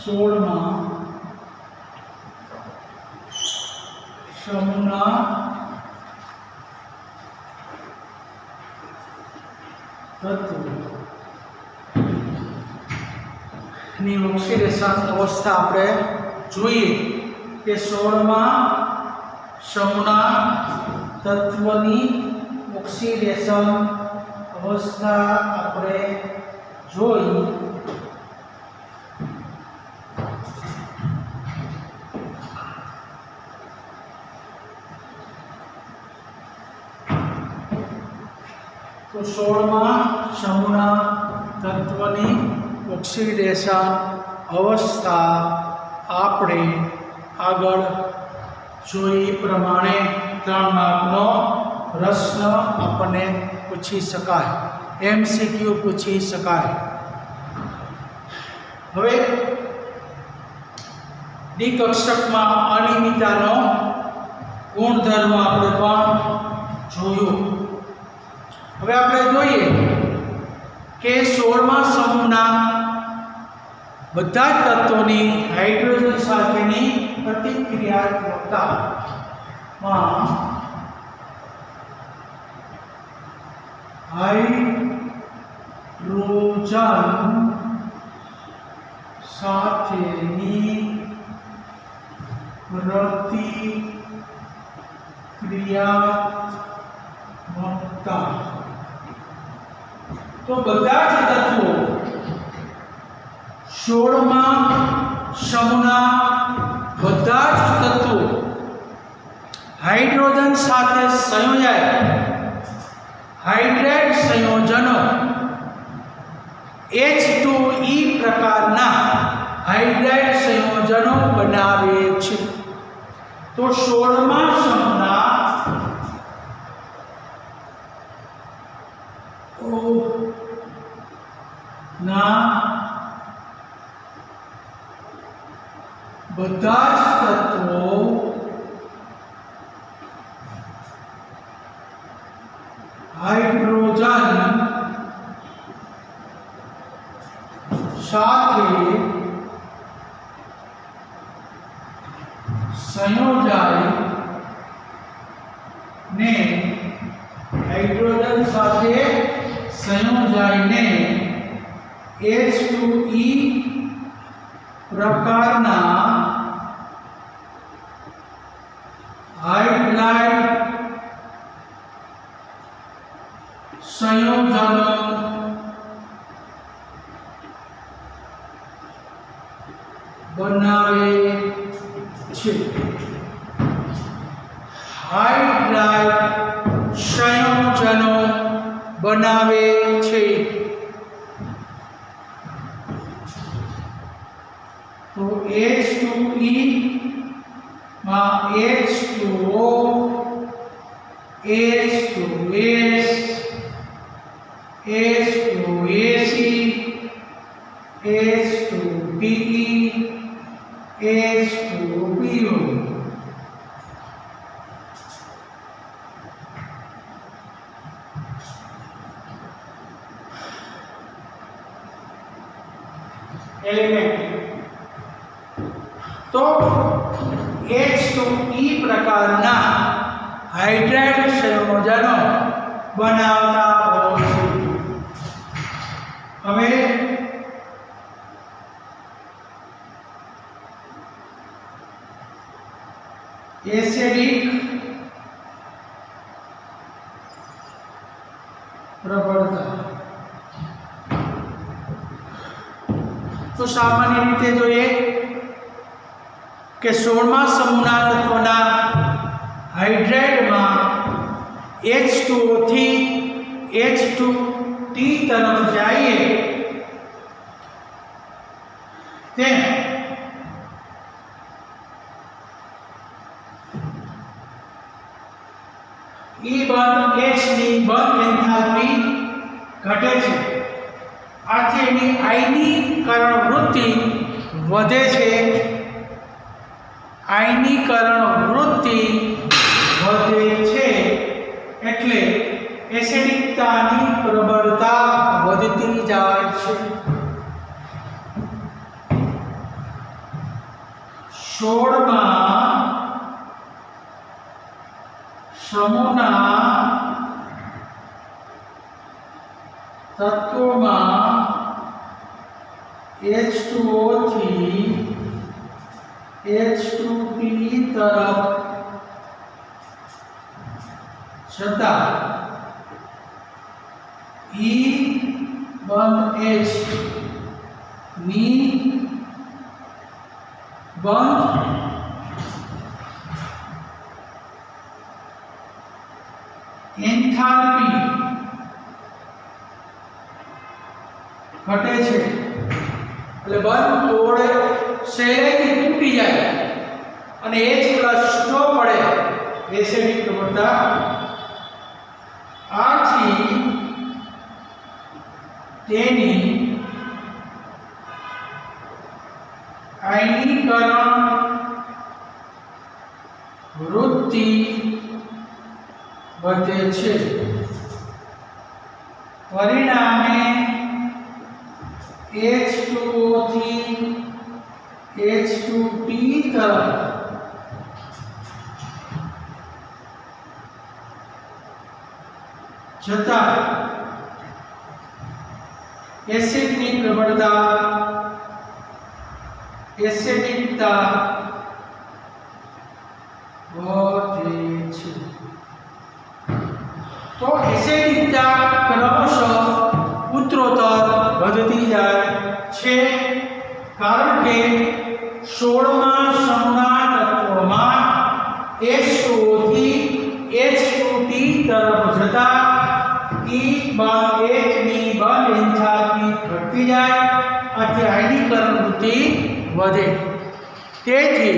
16 સમૂહના તત્વોની ઓક્સિડેશન અવસ્થા આપણે જોઈએ કે 16મા સમૂહના તત્વની ઓક્સિડેશન અવસ્થા આપણે જોઈ तो 16મા સમૂહના તત્વની ઓક્સિડેશન અવસ્થા આપણે આગળ જોઈ પ્રમાણે 3 માર્કનો પ્રશ્ન આપણને પૂછી શકાય, એમસીક્યુ પૂછી શકાય. હવે ડી કક્ષકમાં અનિયમિતતાનો ગુણધર્મ આપણે પણ જોયું. હવે આપણે જોઈએ કે 16મા સમૂહના બધા જ તત્વોની હાઇડ્રોજન સાથેની પ્રતિક્રિયાત્મકતામાં હાઇડ્રોજન સાથેની પ્રતિક્રિયાત્મકતા तो બધા જ તત્વો 16મા સમૂહના બધા જ તત્વો હાઇડ્રોજન સાથે સંયોજાય હાઇડ્રેટ સંયોજનો H2E પ્રકારના હાઇડ્રેટ સંયોજનો બનાવે છે. તો 16મા સમૂહના બધા જ તત્વો હાઇડ્રોજન સાથે સંયોજાય ને હાઇડ્રોજન સાથે સંયોજાઈને H2E પ્રકારના હાઇડ્રાઇડ સંયોજનો બનાવે છે. હાઇડ્રાઇડ સંયોજનો બનાવે છે. तो H2E માં H2O H2S H2AC H2PE H2PO element तो H2E પ્રકારના હાઇડ્રેટ સંયોજનો બનાવતા હોય છે. હવે એસિડિક પ્રબળતા तो सामान्य रीते જોઈએ કે 16મા સમૂહના તત્વના હાઇડ્રેટમાં H2O થી H2T તરફ જઈએ તેમ E બંધ H ની બંધ એન્થાલ્પી ઘટે છે. આથી એની આયનીકરણ વૃત્તિ વધે છે. આયનીકરણ વૃત્તિ વધે છે એટલે એસિડિકતાની પ્રબળતા વધતી જાય છે. 16માં સમૂહના તત્વોમાં H2O થી H2P તરફ જતા E બંધ H ની બંધ એન્થાલ્પી ઘટે છે એટલે બંધ તોડે સહેલાઈથી તૂટી જાય અને H+ જો પડે એસિડિક પ્રવણતા આથી તેની આયનીકરણ વૃત્તિ વધે છે પરિણામે H2O થી H2P તરફ જતા એસિડની પ્રબળતા એસિડિકતા વધે છે તો એસિડિકતા ક્રમશઃ ઉત્તરોત્તર વધતી જાય છે કારણ કે 16માં સમૂહના તત્વોમાં H2O થી H2P તરફ જતા E બાદ H ની બંધ એન્થાલ્પી ઘટતી જાય આથી આયનીકરણ વૃત્તિ વધે તેથી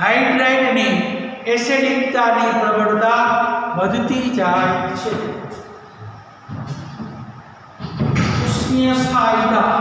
હાઇડ્રાઇડની એસિડિકતાની પ્રબળતા વધતી જાય છે ઉષ્મીય સ્થાયિતા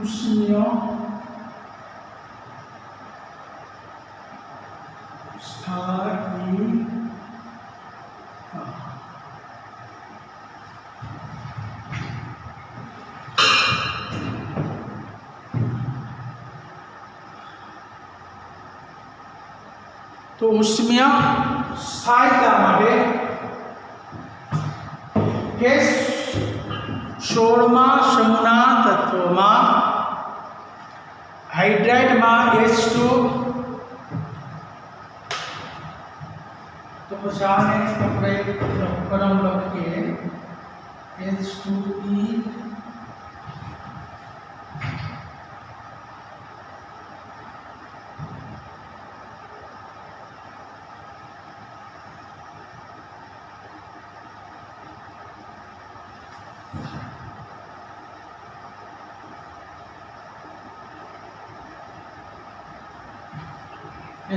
ઉષ્મીય સ્થાયિતા તો ઉષ્મીય સ્થાયિતા માટે કે 16માં સમૂહના તત્વોમાં હાઇડ્રાઇડમાં H2 તો પછી આને આપણે ઉપકરણ લખીએ H2E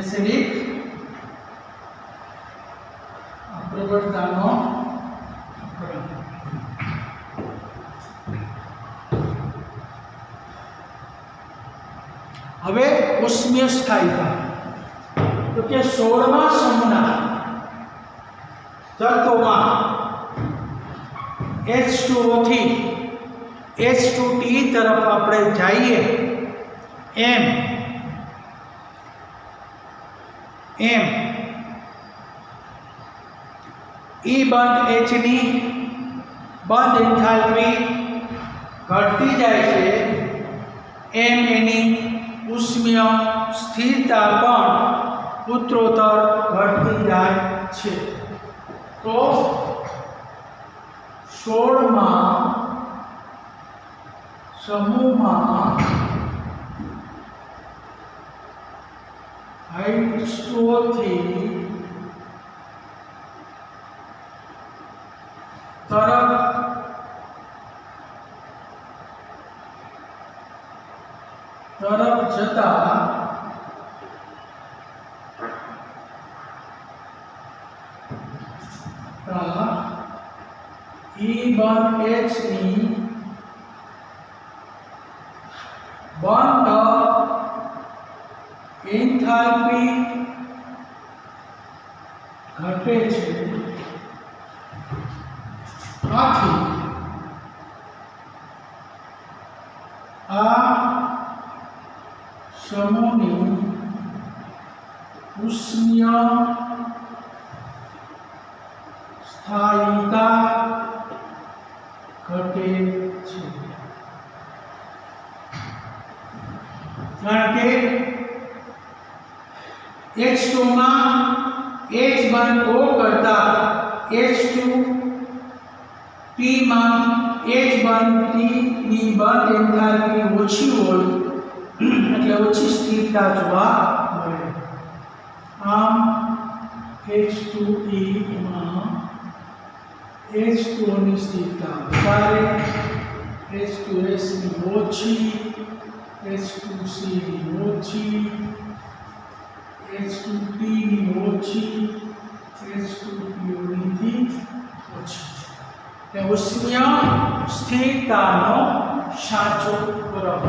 એસિડિક પ્રબળતાનો ક્રમ હવે ઉષ્મીય સ્થાયિતા તો કે 16માં સમૂહના તત્વોમાં H2O થી H2T તરફ આપણે જઈએ એમ E બંધ H ની બંધ એન્થાલ્પી ઘટતી જાય છે એમ એની ઉષ્મીય સ્થિરતા પણ ઉત્તરોત્તર ઘટતી જાય છે તો 16માં સમૂહમાં H2O થી તરફ જતા E1H ની બંધ એન્થાલ્પી ઘટે છે. આથી આ સમૂહની ઉષ્મીય સ્થાયીતા ઘટે છે. કારણ કે H2 માં H બંધ O કરતા H2 P માં H બંધ T ની બંધ એન્થાલ્પી ઓછી હોય એટલે ઓછી સ્થિરતા જોવા મળે. આમ H2E માં H2O ની સ્થિરતા વધારે, H2S ની ઓછી, H2C ની ઓછી, H2P ની ઓછી, H2PO ની ઓછી. એ ઉષ્મીય સ્થિરતાનો સાચો પ્રભાવ.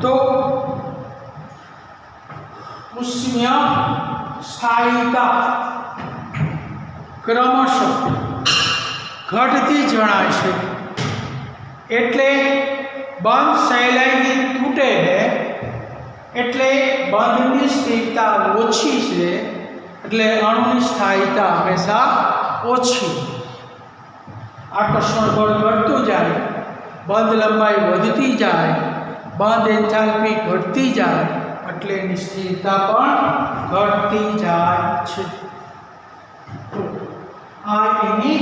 તો ઉષ્મીય સ્થાયીતા ક્રમશઃ ઘટતી જણાય છે. એટલે બંધ સહેલાઈથી તૂટે છે, એટલે બંધની સ્થિરતા ઓછી છે, એટલે અણુની સ્થાયીતા હંમેશા ઓછી. આકર્ષણ બળ ઘટતું જાય, બંધ લંબાઈ વધતી જાય, બંધ એન્થાલ્પી ઘટતી જાય, એટલે એની સ્થિરતા પણ ઘટતી જાય છે. તો આ એની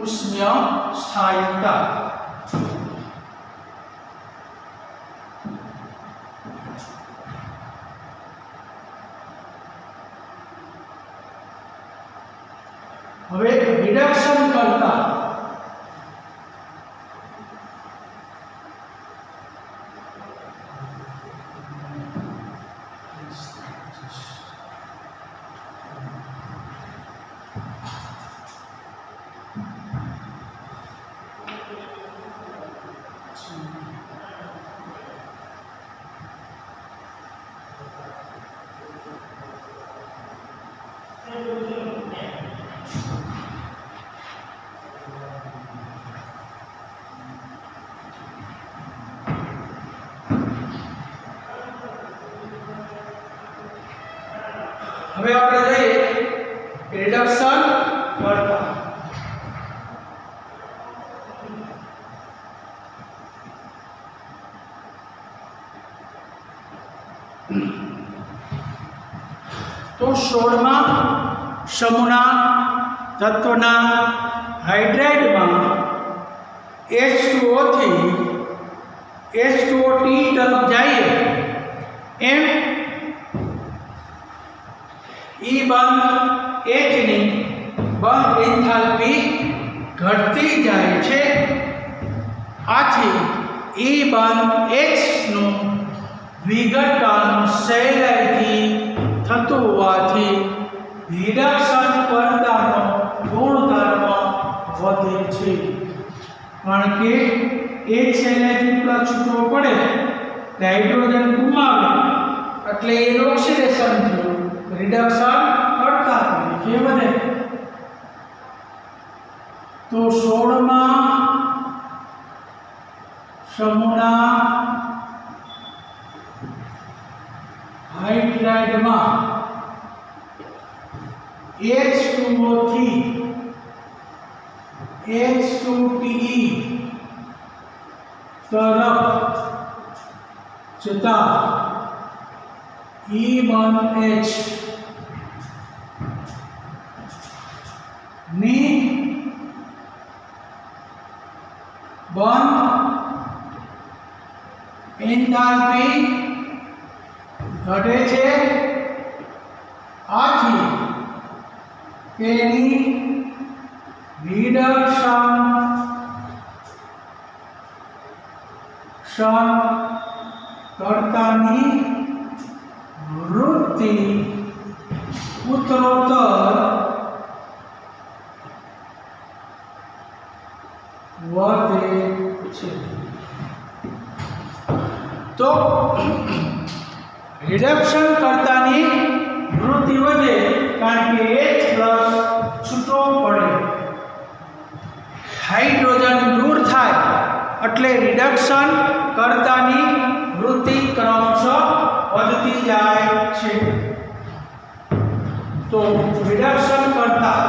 ઉષ્મીય સ્થાયીતા. હવે રિડક્શન કરતા હવે આપણે જોઈએ રિડક્શન કરતા. તો 16મા સમૂહના તત્વના હાઇડ્રાઇડમાં H2O થી H2OT તરફ જઈએ એમ E બંધ H ની બંધ એન્થાલ્પી ઘટતી જાય છે. આથી E બંધ H નું વિઘટન સહેલાઈથી થતું હોવાથી રિડક્શન કરતાનો ગુણધર્મ વધે છે. કારણ કે એક સહેલાઈથી પેલા છૂટો પડે એટલે હાઇડ્રોજન ગુમાવે એટલે એનું ઓક્સિડેશન થયું, રિડક્શન કરતા તરીકે વધે. તો 16મા સમૂહના હાઇડ્રાઇડમાં H2O થી H2PE તરફ જતા E1H ની બંધ એન્થાલ્પી ઘટે છે. આથી તેની રિડક્શન કર્તાની વૃત્તિ ઉત્તરોત્તર વધે છે. તો રિડક્શન કર્તાની વૃત્તિ વધે કારણ કે H પ્લસ છૂટો પડે, હાઇડ્રોજન દૂર થાય એટલે રિડક્શન કર્તાની વૃત્તિ ક્રમશઃ વધતી જાય છે. તો રિડક્શન કરતા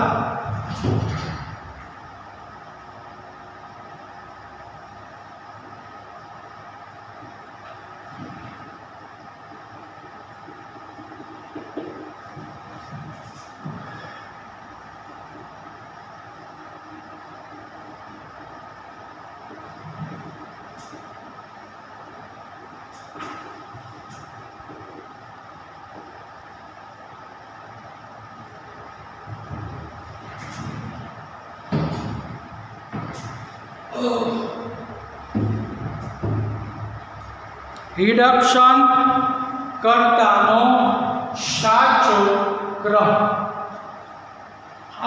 રિડક્શન કર્તાનો સાચો ક્રમ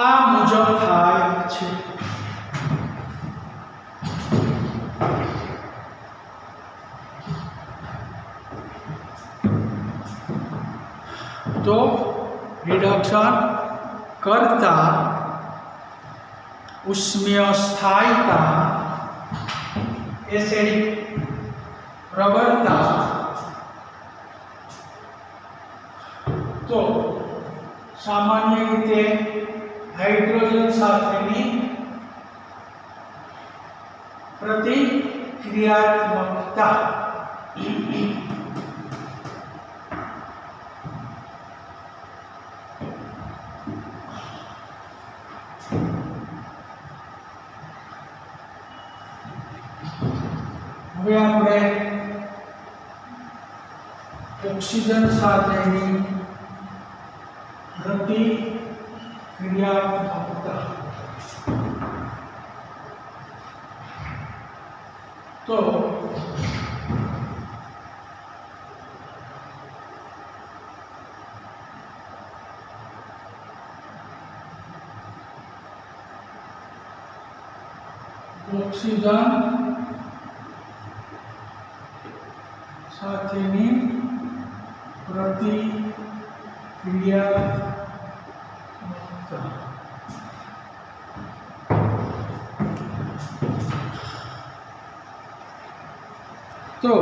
આ મુજબ થાય છે. તો રિડક્શન કરતા ઉષ્મીય સ્થાયિતા એસિડિક પ્રબળતા તો સામાન્ય રીતે હાઇડ્રોજન સાથેની પ્રતિક્રિયાત્મકતા હવે આપણે ઓક્સિજન સાથેની પ્રતિક્રિયાત્મકતા તો ઓક્સિજન સાથેની પ્રતિક્રિયાત્મકતા તો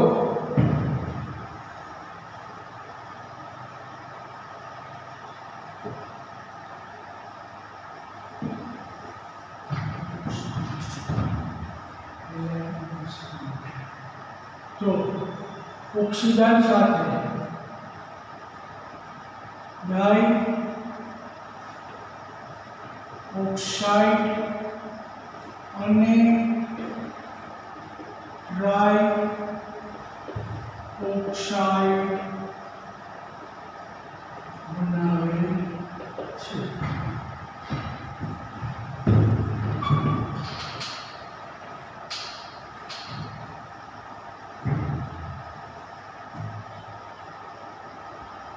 ઓક્સિજન સાથે ડાઈ ઓક્સાઇડ અને ડ્રાય ઓક્સાઇડ બનાવે છે.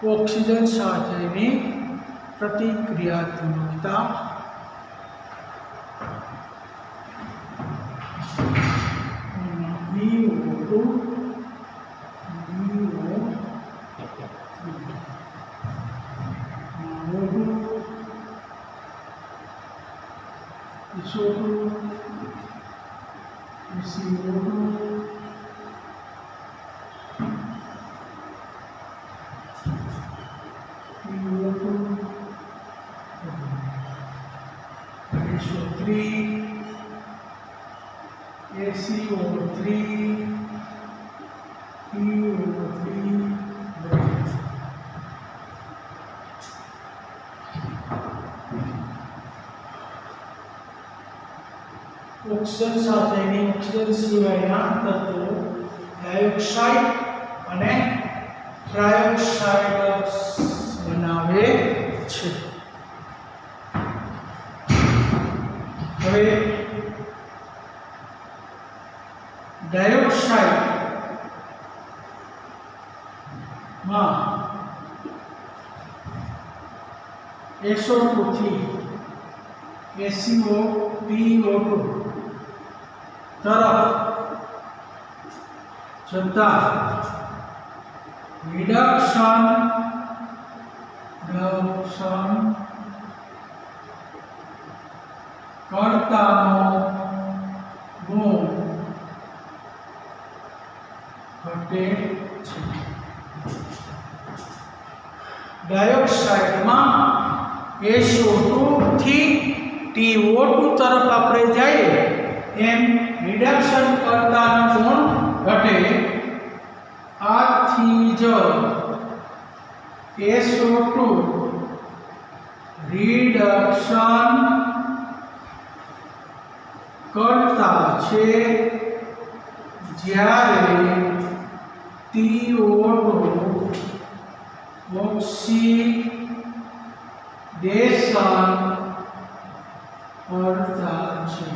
ઓક્સિજન સાથેની પ્રતિક્રિયાત્મકતા ઓક્સિજન સાથેની ઓક્સિજન સિવાયના તત્વો ડાયોક્સાઇડ અને ટ્રાયોક્સાઇડ બનાવે છે. હવે डायोक्साइड માં SO2 થી SiO2 તરફ જતા રિડક્શન કરતાનો ગુણ ઘટે છે. ડાયોક્સાઇડમાં SO2 થી TO2 તરફ આપણે જઈએ એમ રિડક્શન કરતાનો ગુણ ઘટે. આથી જ SO2 રિડક્શન કરતા છે જ્યારે TO2 ઓક્સિડેશન કરતા છે.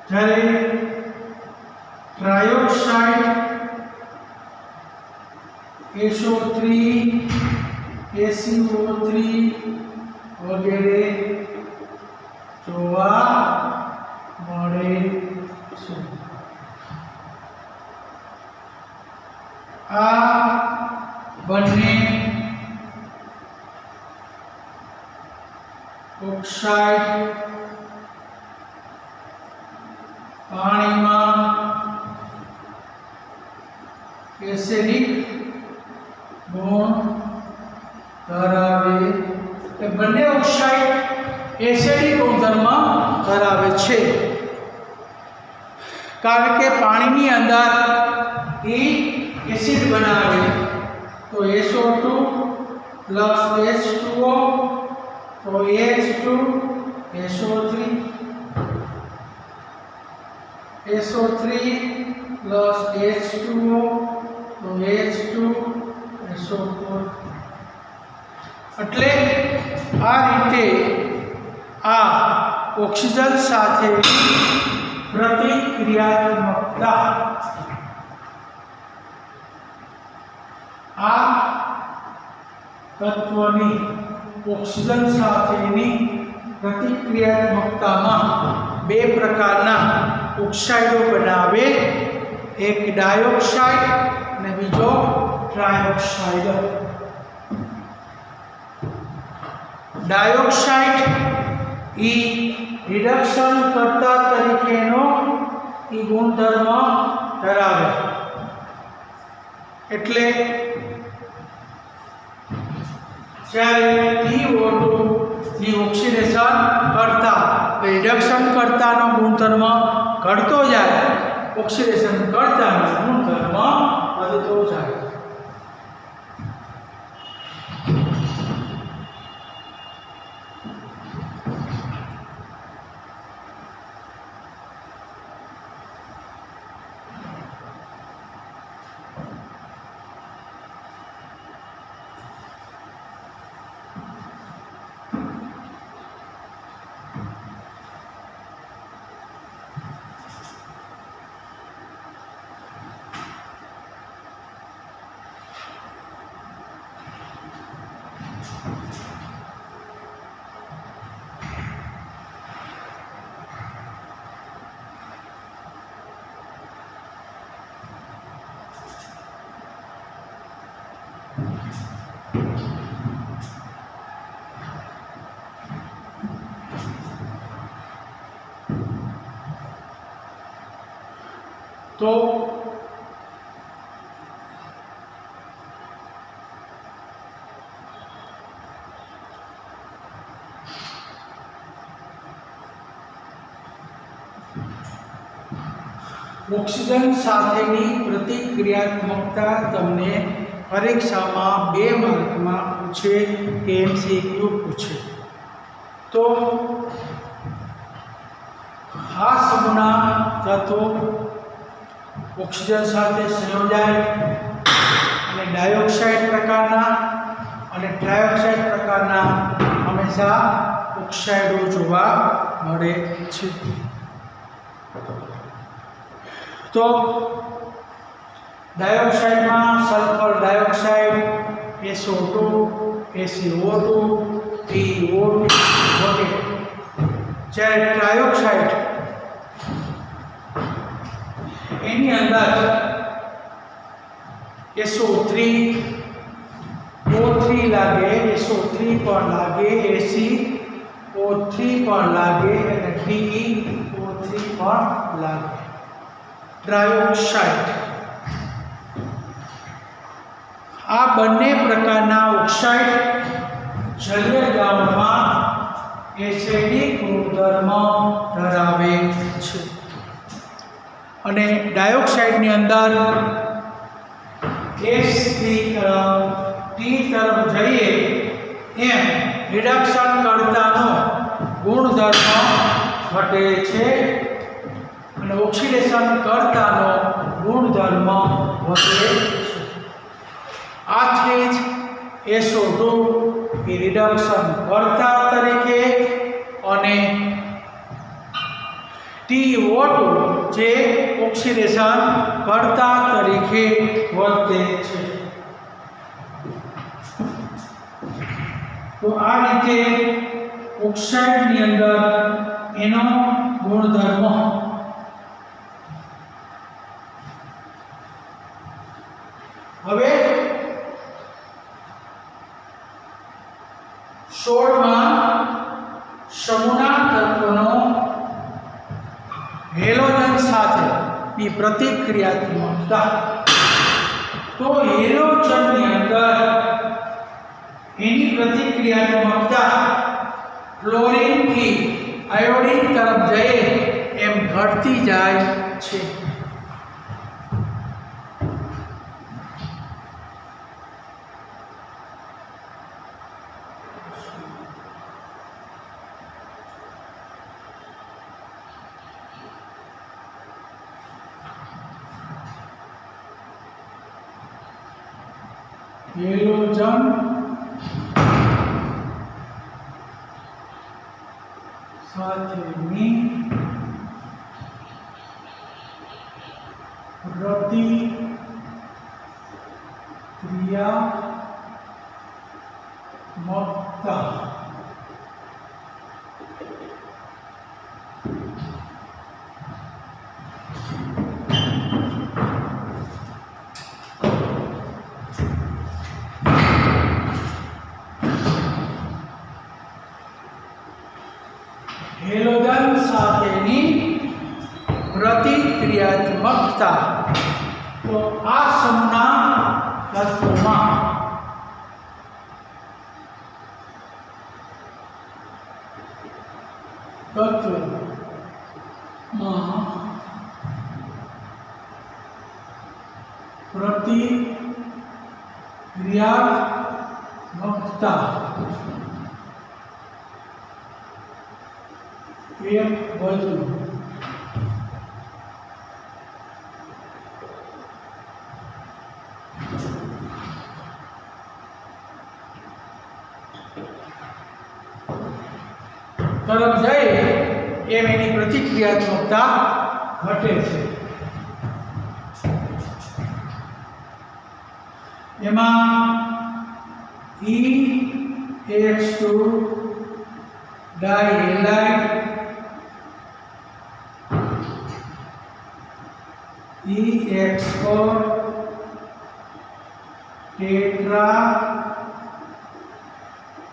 જ્યારે ટ્રાયોક્સાઇડ SO3 SiO3 વગેરે જોવા મળે છે. આ બંને ઓક્સાઇડ પાણીમાં એસિડિક ગુણ ધરાવે. બંને ઓક્સાઇડ એસિડિક ગુણધર્મ ધરાવે છે કારણ કે પાણીની અંદર એ એસિડ બનાવે તો SO2 પ્લસ H2O તો H2 SO3 SO3 plus H2O તો H2 SO4. એટલે આ રીતે આ ઓક્સિજન સાથે પ્રતિક્રિયાત્મકતા આ તત્વની ઓક્સિજન સાથેની પ્રતિક્રિયાત્મકતામાં બે પ્રકારના ઓક્સાઇડો બનાવે, એક ડાયોક્સાઇડ અને બીજો ટ્રાયોક્સાઇડ. ડાયોક્સાઇડ એ રિડક્શન કરતા તરીકેનો એ ગુણધર્મ ધરાવે. એટલે જ્યારે TO2 ની ઓક્સિડેશન કરતા રિડક્શન કરતાનો ગુણધર્મ ઘટતો જાય, ઓક્સિડેશન કરતાનો ગુણધર્મ વધતો જાય. તો ઓક્સિજન સાથેની પ્રતિક્રિયાત્મકતા તમને પરીક્ષામાં 2 માર્કમાં પૂછે કે MCQ પૂછે. તો આ સમૂહના તત્વો ઓક્સિજન સાથે સંયોજાય અને ડાયોક્સાઇડ પ્રકારના અને ટ્રાયોક્સાઇડ પ્રકારના હંમેશા ઓક્સાઇડો જોવા મળે છે. તો ડાયોક્સાઇડમાં sulphur dioxide, SO2, ACO2, PO2 વગેરે. જ્યારે ટ્રાયોક્સાઇડ એની અંદર SO3 O3 લાગે, SO3 પણ લાગે, ACO3 પણ લાગે અને PeO3 પણ લાગે. ટ્રાયોક્સાઇડ આ બંને પ્રકારના ઓક્સાઇડ જલીય દ્રાવણમાં એસિડિક ગુણધર્મ ધરાવે છે. અને ડાયોક્સાઇડની અંદર S થી T તરફ જઈએ એમ રિડક્શન કર્તાનો ગુણધર્મ ઘટે છે અને ઓક્સિડેશન કર્તાનો ગુણધર્મ વધે છે. આથી જ SO2 એ રિડક્શન કર્તા તરીકે અને TO2 જે ઓક્સિડેશન કર્તા તરીકે વર્તે છે. તો આ રીતે ઓક્સાઇડની અંદર એનો ગુણધર્મ. હવે 16માં સમૂહના તત્વનો હેલોજન સાથેની પ્રતિક્રિયાત્મકતા. તો હેલોજનની અંદર એની પ્રતિક્રિયાત્મકતા ક્લોરીનથી આયોડિન તરફ જઈએ એમ ઘટતી જાય છે. હેલોજન સાથેની પ્રતિક્રિયાત્મકતા. હેલોજન સાથેની પ્રતિક્રિયાત્મકતા. તો આ સમૂહના તત્વોમાં પ્રતિક્રિયાત્મકતા એક વધુ તરફ જાય એમ એની પ્રતિક્રિયાત્મકતા ઘટે છે. એમાં EX2 dihalide, EX4 tetra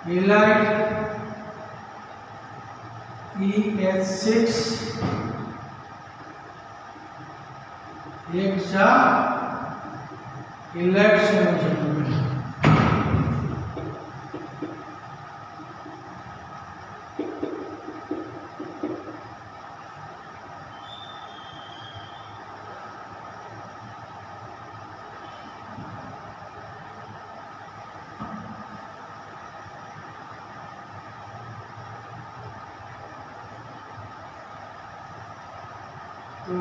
halide, EH6 hexa halide સંયોજન. તો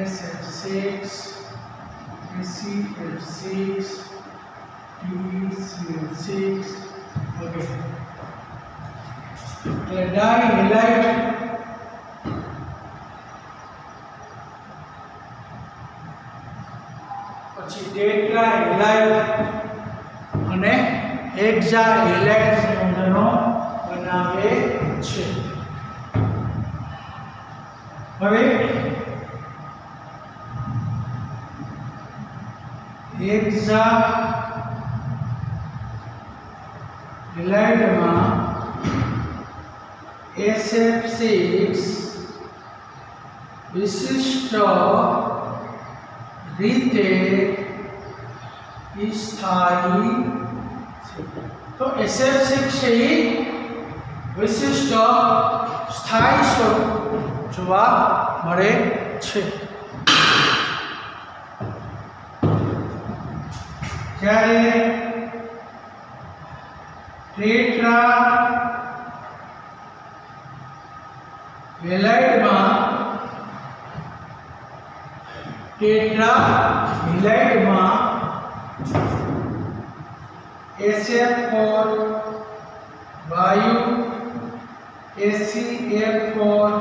SF6 ACF6 TCF6 વગેરે. એટલે ડાયહેલાઇડ પછી ટેટ્રાહેલાઇડ અને હેક્સાહેલાઇડ સંયોજનો બનાવે છે. હવે હેક્સાહેલાઇડમાં SF6 વિશિષ્ટ રીતે સ્થાયી છે. તો SF6 છે એ વિશિષ્ટ સ્થાયી સ્વરૂપ જોવા મળે છે. જ્યારે ટેટ્રાહેલાઇડમાં SF4 વાયુ ACF4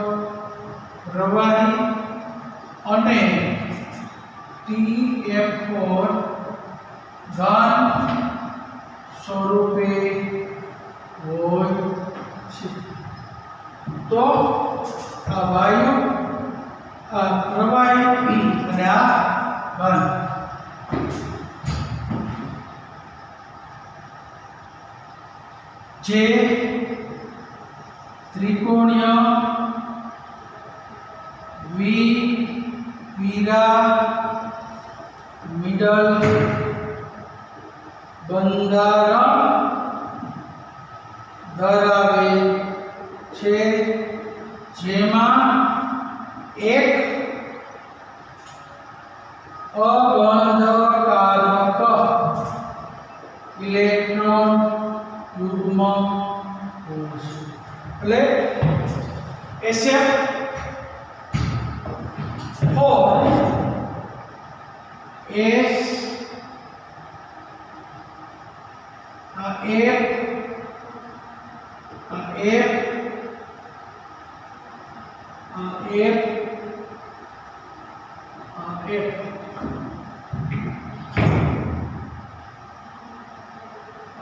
પ્રવાહી અને TF4 ઘન સ્વરૂપે હોય છે. તો આ વાયુ, આ પ્રવાહી અને આ ઘન જે ત્રિકોણીય પિરામિડલ બંધારણ ધરાવે છે, જેમાં એક અબંધકારક ઇલેક્ટ્રોન યુગ્મ હોય છે. એટલે SF4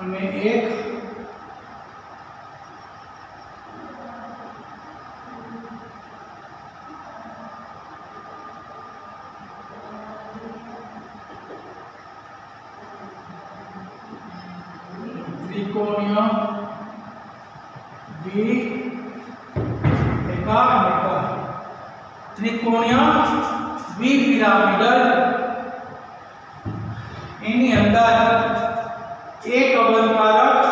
અને એક ત્રિકોણીય દ્વિપિરામિડલ એની અંદર એક અબંધકારક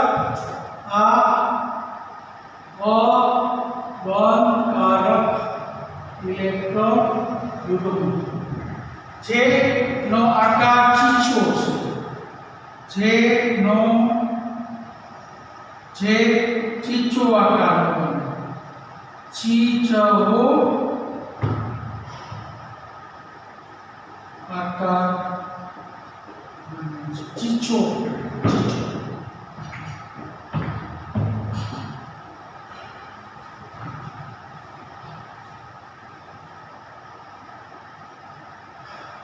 અબંધકારક ઇલેક્ટ્રોન યુગ્મ જેનો આકાર ચીચો છે, જે ચીચો આકાર બને, ચીચો આકાર બને, ચીચો.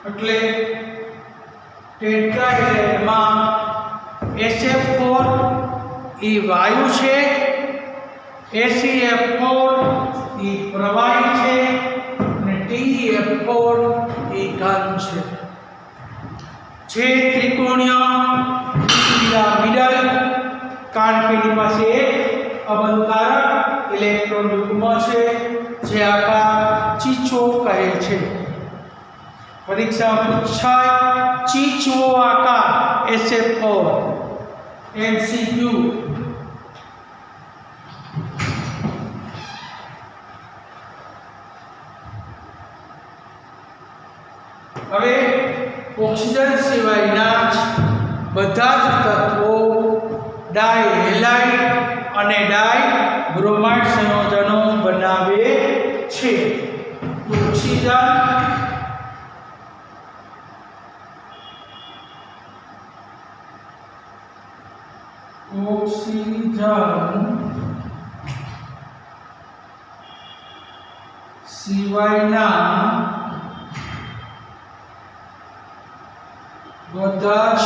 એટલે ટેટ્રાહેડ્રામાં SF4 એ વાયુ છે, ACF4 એ પ્રવાહી છે અને TF4 એ ઘન છે. જે ત્રિકોણીય પિરામિડલ, કારણ કે એની પાસે એક અબંધકારક ઇલેક્ટ્રોન યુગ્મ છે જે આકાર ચીચો કહે છે. परीक्षा पूछाय चीचवो आकार ऐसे और एमसीक्यू હવે ઓક્સિજન સિવાયના બધા જ તત્વો ડાય હેલાઇડ અને ડાય બ્રોમાઇડ સંયોજનો બનાવે છે. ઓક્સિજન સિવાયના બધા જ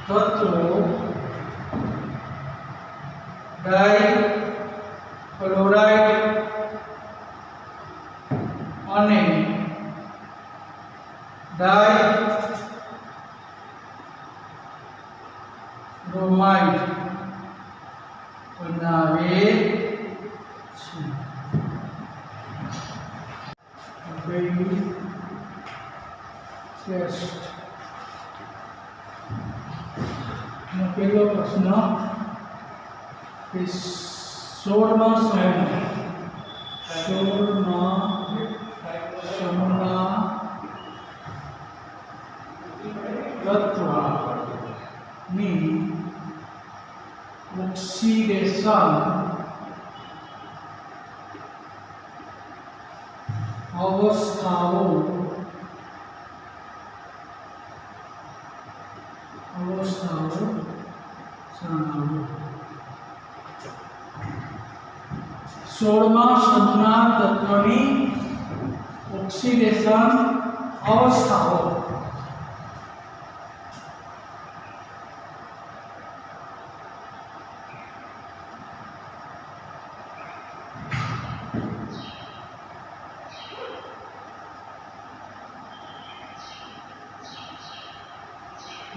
તત્વો ડાયક્લોરાઇડ અને ડાયબ્રોમાઇડ બનાવે છે. ટેસ્ટ પહેલો પ્રશ્ન કે 16મા સમૂહના તત્વની ઓક્સિડેશન અવસ્થાઓ જણાવો. 16મા સમૂહના તત્વની ઓક્સિડેશન અવસ્થાઓ.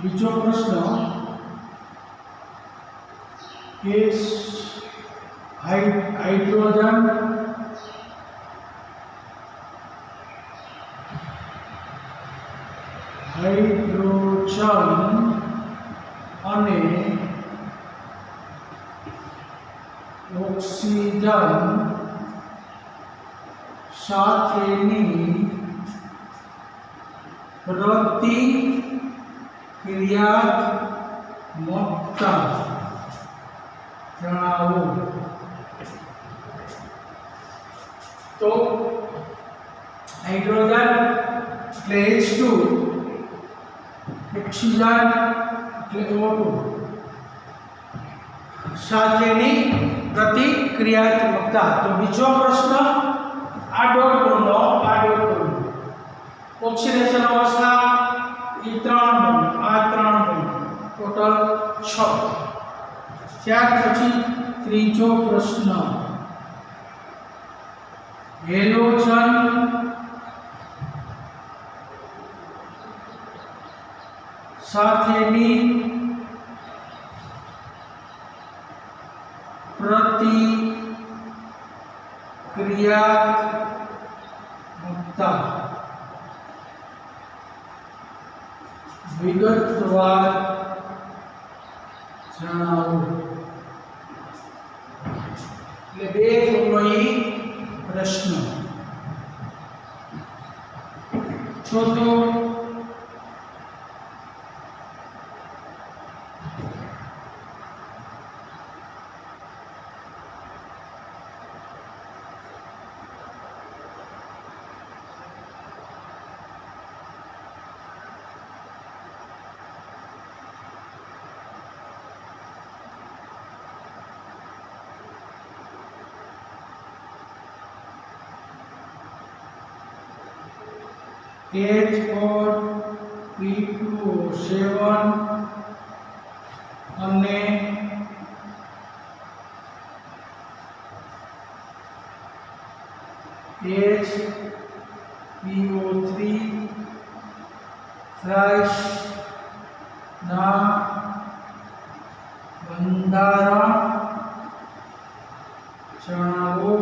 બીજો પ્રશ્ન કે હાઇડ્રોજન અને ઓક્સિજન સાથેની પ્રતિક્રિયાત્મકતા જણાવો. તો હાઇડ્રોજન એટલે H2, ઓક્સિજન એટલે O2 સાથેની પ્રતિક્રિયાત્મકતા. તો બીજો પ્રશ્ન આ ડોટ ગુણનો ઓક્સિડેશન અવસ્થા એ 3 ગુણ, આ 3 ગુણ, ટોટલ 6. ત્યાર પછી ત્રીજો પ્રશ્ન હેલોજન સાથેની પ્રતિક્રિયાત્મકતા વિગતવાર જણાવો. એટલે 2 ગુણનો પ્રશ્ન. ચોથો H4P2O7 અને HPO3 થ્રાઇસ ના બંધારણ જણાવો.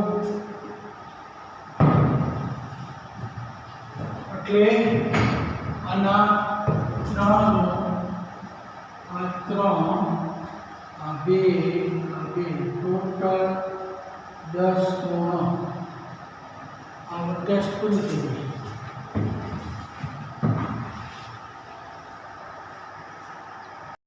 એટલે આના 3 નો આ 3 આ 2 ટોટલ 10 પૂર્ણ આ 10 પૂરી થઈ ગઈ.